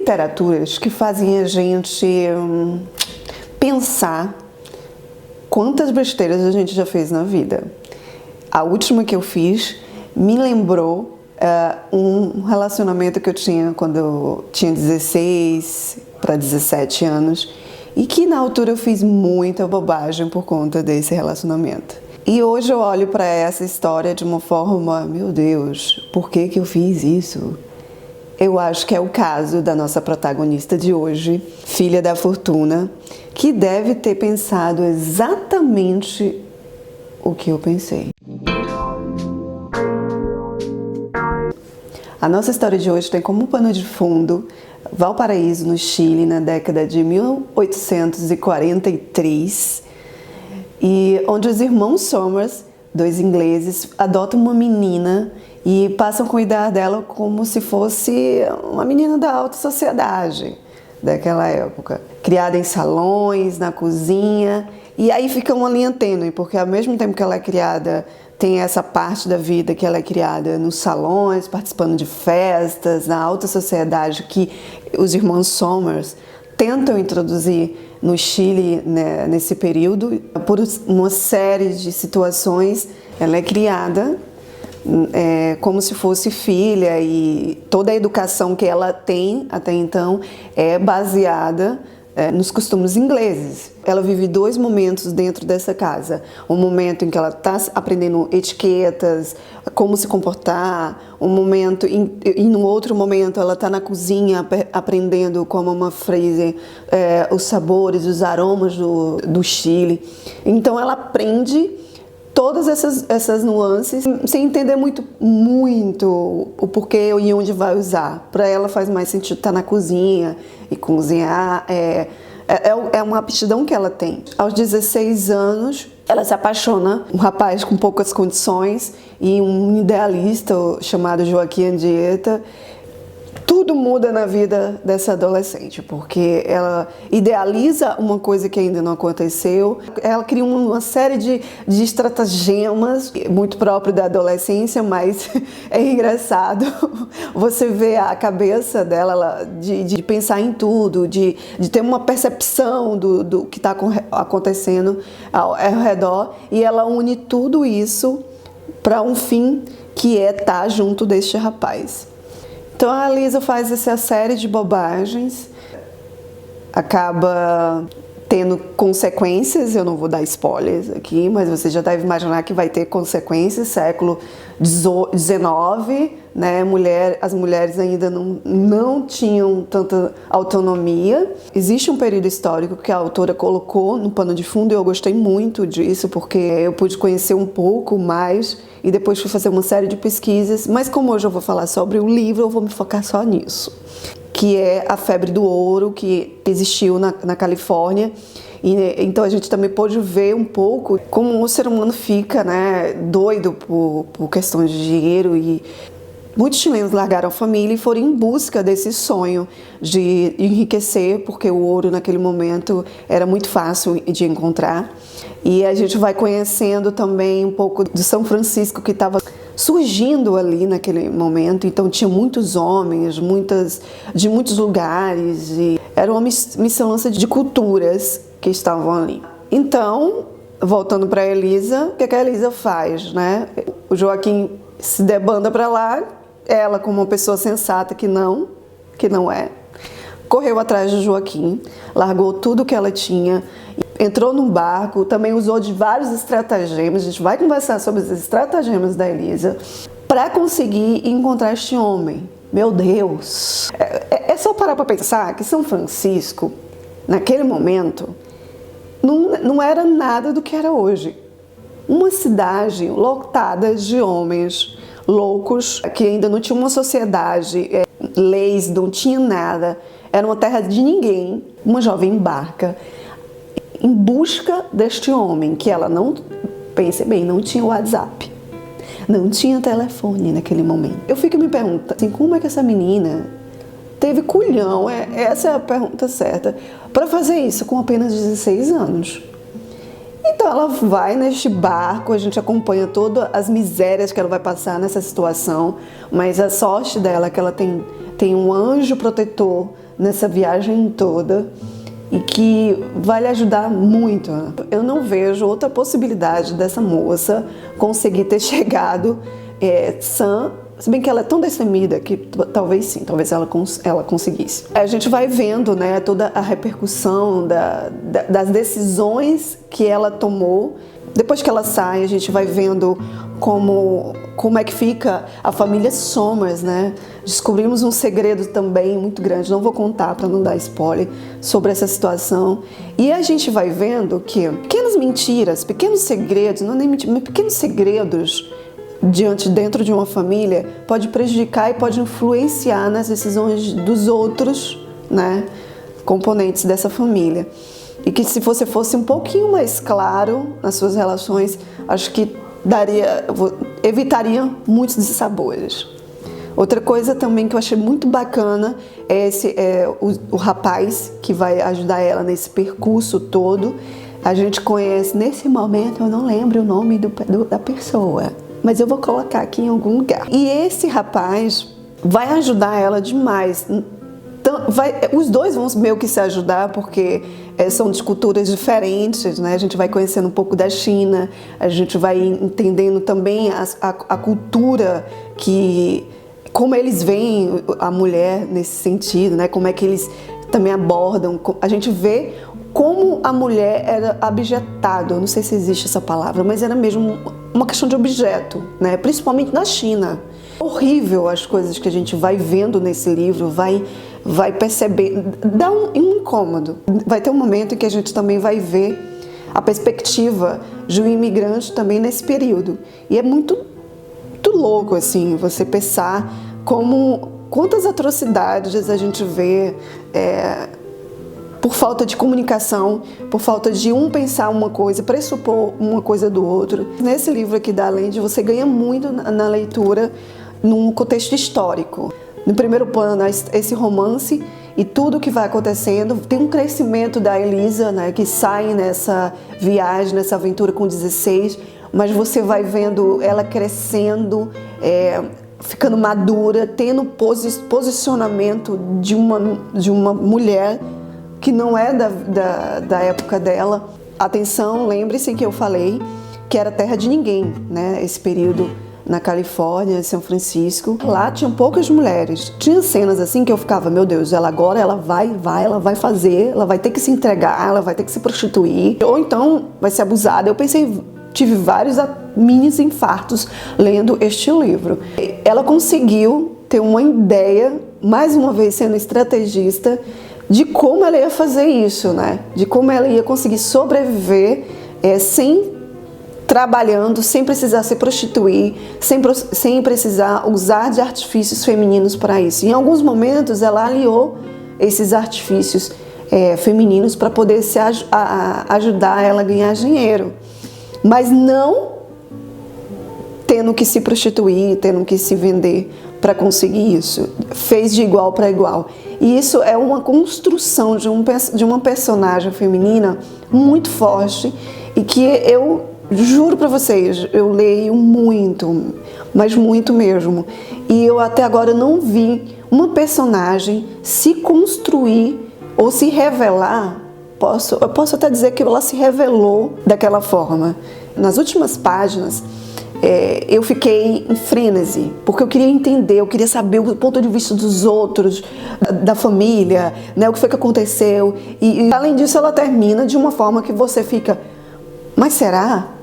literaturas que fazem a gente pensar quantas besteiras a gente já fez na vida. A última que eu fiz me lembrou um relacionamento que eu tinha quando eu tinha 16 para 17 anos e que na altura eu fiz muita bobagem por conta desse relacionamento. E hoje eu olho para essa história de uma forma, meu Deus, por que eu fiz isso? Eu acho que é o caso da nossa protagonista de hoje, filha da fortuna, que deve ter pensado exatamente o que eu pensei. A nossa história de hoje tem como pano de fundo Valparaíso, no Chile, na década de 1843, e onde os irmãos Somers, dois ingleses, adotam uma menina e passam a cuidar dela como se fosse uma menina da alta sociedade daquela época. Criada em salões, na cozinha, e aí fica uma linha tênue, porque ao mesmo tempo que ela é criada, tem essa parte da vida que ela é criada nos salões, participando de festas, na alta sociedade que os irmãos Somers tentam introduzir no Chile, né, nesse período. Por uma série de situações, ela é criada como se fosse filha, e toda a educação que ela tem até então é baseada nos costumes ingleses. Ela vive dois momentos dentro dessa casa. Um momento em que ela está aprendendo etiquetas, como se comportar, um momento, e no outro momento ela está na cozinha aprendendo como uma Fraser os sabores, os aromas do Chile. Então ela aprende todas essas nuances sem entender muito o porquê e onde vai usar. Para ela faz mais sentido estar na cozinha e cozinhar. É uma aptidão que ela tem. Aos 16 anos, ela se apaixona, um rapaz com poucas condições e um idealista chamado Joaquim Andieta. Tudo muda na vida dessa adolescente, porque ela idealiza uma coisa que ainda não aconteceu. Ela cria uma série de estratagemas, muito próprio da adolescência, mas é engraçado você ver a cabeça dela de pensar em tudo, de ter uma percepção do que está acontecendo ao redor, e ela une tudo isso para um fim que é estar junto deste rapaz. Então a Lisa faz essa série de bobagens, acaba tendo consequências. Eu não vou dar spoilers aqui, mas você já deve imaginar que vai ter consequências. Século XIX, né? As mulheres ainda não tinham tanta autonomia. Existe um período histórico que a autora colocou no pano de fundo e eu gostei muito disso, porque eu pude conhecer um pouco mais e depois fui fazer uma série de pesquisas. Mas como hoje eu vou falar sobre o livro, eu vou me focar só nisso, que é a febre do ouro que existiu na Califórnia. E então a gente também pôde ver um pouco como o ser humano fica, né, doido por questões de dinheiro, e muitos chilenos largaram a família e foram em busca desse sonho de enriquecer, porque o ouro naquele momento era muito fácil de encontrar. E a gente vai conhecendo também um pouco de São Francisco, que estava surgindo ali naquele momento. Então tinha muitos homens, de muitos lugares, e era uma miscelância de culturas que estavam ali. Então, voltando para a Elisa, o que a Elisa faz, né? O Joaquim se debanda para lá, ela, como uma pessoa sensata que não é, correu atrás de Joaquim, largou tudo que ela tinha, entrou num barco, também usou de vários estratagemas. A gente vai conversar sobre os estratagemas da Elisa para conseguir encontrar este homem. Meu Deus! É só parar para pensar que São Francisco, naquele momento, não era nada do que era hoje. Uma cidade lotada de homens loucos, que ainda não tinha uma sociedade, leis, não tinha nada. Era uma terra de ninguém. Uma jovem embarca em busca deste homem, que ela não, pense bem, não tinha WhatsApp, não tinha telefone naquele momento. Eu fico me perguntando assim, como é que essa menina teve culhão, essa é a pergunta certa, para fazer isso com apenas 16 anos. Então ela vai neste barco, a gente acompanha todas as misérias que ela vai passar nessa situação, mas a sorte dela é que ela tem um anjo protetor nessa viagem toda e que vai lhe ajudar muito. Eu não vejo outra possibilidade dessa moça conseguir ter chegado sã, se bem que ela é tão destemida que talvez sim, talvez ela conseguisse. A gente vai vendo, né, toda a repercussão das decisões que ela tomou. Depois que ela sai, a gente vai vendo como é que fica a família Somers, né? Descobrimos um segredo também muito grande, não vou contar para não dar spoiler sobre essa situação. E a gente vai vendo que pequenas mentiras, pequenos segredos, não é nem mentiras, mas pequenos segredos dentro de uma família pode prejudicar e pode influenciar nas decisões dos outros, né, componentes dessa família. E que se você fosse um pouquinho mais claro nas suas relações, acho que evitaria muitos dissabores. Outra coisa também que eu achei muito bacana é o rapaz que vai ajudar ela nesse percurso todo. A gente conhece, nesse momento eu não lembro o nome da pessoa, mas eu vou colocar aqui em algum lugar. E esse rapaz vai ajudar ela demais. Então, os dois vão meio que se ajudar porque são de culturas diferentes, né? A gente vai conhecendo um pouco da China, a gente vai entendendo também a cultura como eles veem a mulher nesse sentido, né? Como é que eles também abordam. A gente vê como a mulher era abjetada, não sei se existe essa palavra, mas era mesmo uma questão de objeto, né? Principalmente na China. Horrível as coisas que a gente vai vendo nesse livro, vai perceber, dá um incômodo. Vai ter um momento em que a gente também vai ver a perspectiva de um imigrante também nesse período. E é muito louco, assim, você pensar quantas atrocidades a gente vê por falta de comunicação, por falta de um pensar uma coisa, pressupor uma coisa do outro. Nesse livro aqui da Allende, você ganha muito na leitura num contexto histórico. No primeiro plano, esse romance e tudo que vai acontecendo. Tem um crescimento da Elisa, né, que sai nessa viagem, nessa aventura com 16, mas você vai vendo ela crescendo, ficando madura, tendo posicionamento de uma mulher que não é da época dela. Atenção, lembre-se que eu falei que era terra de ninguém, né, esse período na Califórnia, em São Francisco. Lá tinham poucas mulheres. Tinha cenas assim que eu ficava, meu Deus, ela vai fazer, ela vai ter que se entregar, ela vai ter que se prostituir, ou então vai ser abusada. Eu pensei, tive vários mini infartos lendo este livro. Ela conseguiu ter uma ideia, mais uma vez sendo estrategista, de como ela ia fazer isso, né? De como ela ia conseguir sobreviver trabalhando, sem precisar se prostituir, sem precisar usar de artifícios femininos para isso. Em alguns momentos, ela aliou esses artifícios femininos para poder ajudar ela a ganhar dinheiro, mas não tendo que se prostituir, tendo que se vender para conseguir isso. Fez de igual para igual. E isso é uma construção de uma personagem feminina muito forte e que eu juro para vocês, eu leio muito, mas muito mesmo. E eu até agora não vi uma personagem se construir ou se revelar. Eu posso até dizer que ela se revelou daquela forma. Nas últimas páginas, eu fiquei em frenesi, porque eu queria entender, eu queria saber o ponto de vista dos outros, da família, né, o que foi que aconteceu. E além disso, ela termina de uma forma que você fica, mas será?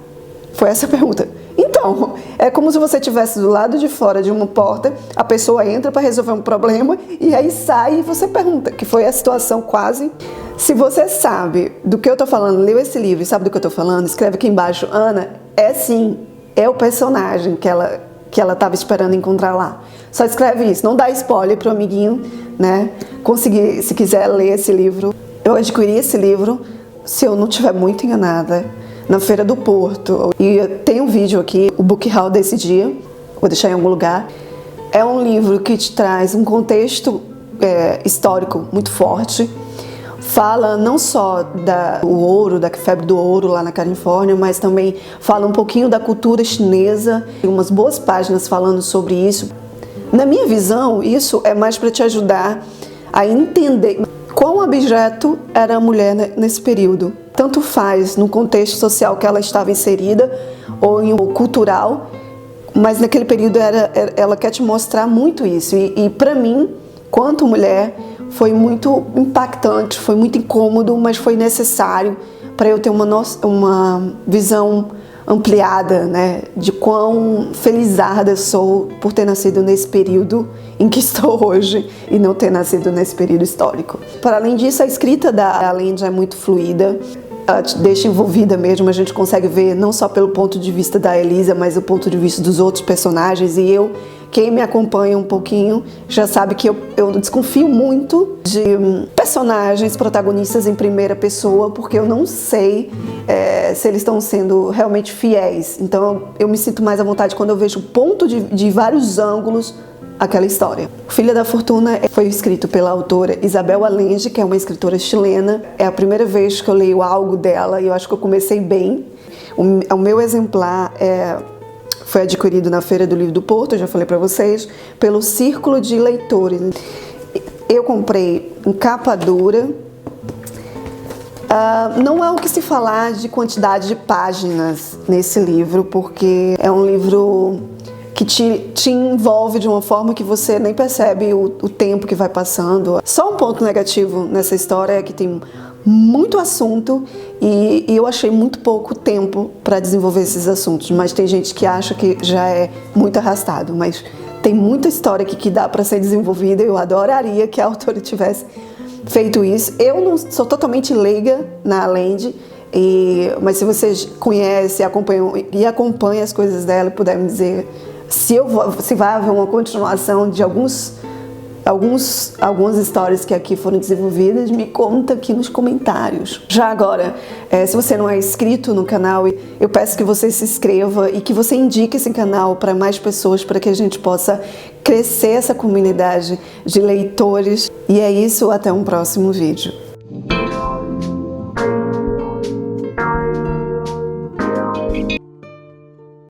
Foi essa a pergunta. Então, é como se você estivesse do lado de fora de uma porta, a pessoa entra para resolver um problema e aí sai e você pergunta, que foi a situação quase. Se você sabe do que eu tô falando, leu esse livro e sabe do que eu tô falando, escreve aqui embaixo, Ana, sim, é o personagem que ela estava esperando encontrar lá. Só escreve isso, não dá spoiler pro amiguinho, né? Se quiser ler esse livro. Eu adquiri esse livro, se eu não estiver muito enganada, na Feira do Porto. E tem um vídeo aqui, o book haul desse dia, vou deixar em algum lugar. É um livro que te traz um contexto histórico muito forte. fala não só do ouro, da febre do ouro lá na Califórnia, mas também fala um pouquinho da cultura chinesa, tem umas boas páginas falando sobre isso. Na minha visão, isso é mais para te ajudar a entender quão objeto era a mulher nesse período. Tanto faz no contexto social que ela estava inserida ou em cultural, mas naquele período ela quer te mostrar muito isso. E para mim, quanto mulher, foi muito impactante, foi muito incômodo, mas foi necessário para eu ter uma visão ampliada, né, de quão felizarda sou por ter nascido nesse período em que estou hoje e não ter nascido nesse período histórico. Para além disso, a escrita da Allende é muito fluida, ela te deixa envolvida mesmo, a gente consegue ver não só pelo ponto de vista da Elisa, mas o ponto de vista dos outros personagens. E quem me acompanha um pouquinho já sabe que eu desconfio muito de personagens protagonistas em primeira pessoa, porque eu não sei se eles estão sendo realmente fiéis. Então eu me sinto mais à vontade quando eu vejo o ponto de vários ângulos aquela história. Filha da Fortuna foi escrito pela autora Isabel Allende, que é uma escritora chilena. É a primeira vez que eu leio algo dela e eu acho que eu comecei bem. O meu exemplar foi adquirido na Feira do Livro do Porto, eu já falei para vocês, pelo Círculo de Leitores. Eu comprei em capa dura. Não há o que se falar de quantidade de páginas nesse livro, porque é um livro que te envolve de uma forma que você nem percebe o tempo que vai passando. Só um ponto negativo nessa história é que tem muito assunto e eu achei muito pouco tempo para desenvolver esses assuntos, mas tem gente que acha que já é muito arrastado, mas tem muita história aqui que dá para ser desenvolvida. Eu adoraria que a autora tivesse feito isso. Eu não sou totalmente leiga na Allende, mas se vocês conhecem acompanham as coisas dela, puder me dizer se vai haver uma continuação de algumas histórias que aqui foram desenvolvidas, me conta aqui nos comentários. Já agora, se você não é inscrito no canal, eu peço que você se inscreva e que você indique esse canal para mais pessoas, para que a gente possa crescer essa comunidade de leitores. E é isso, até um próximo vídeo.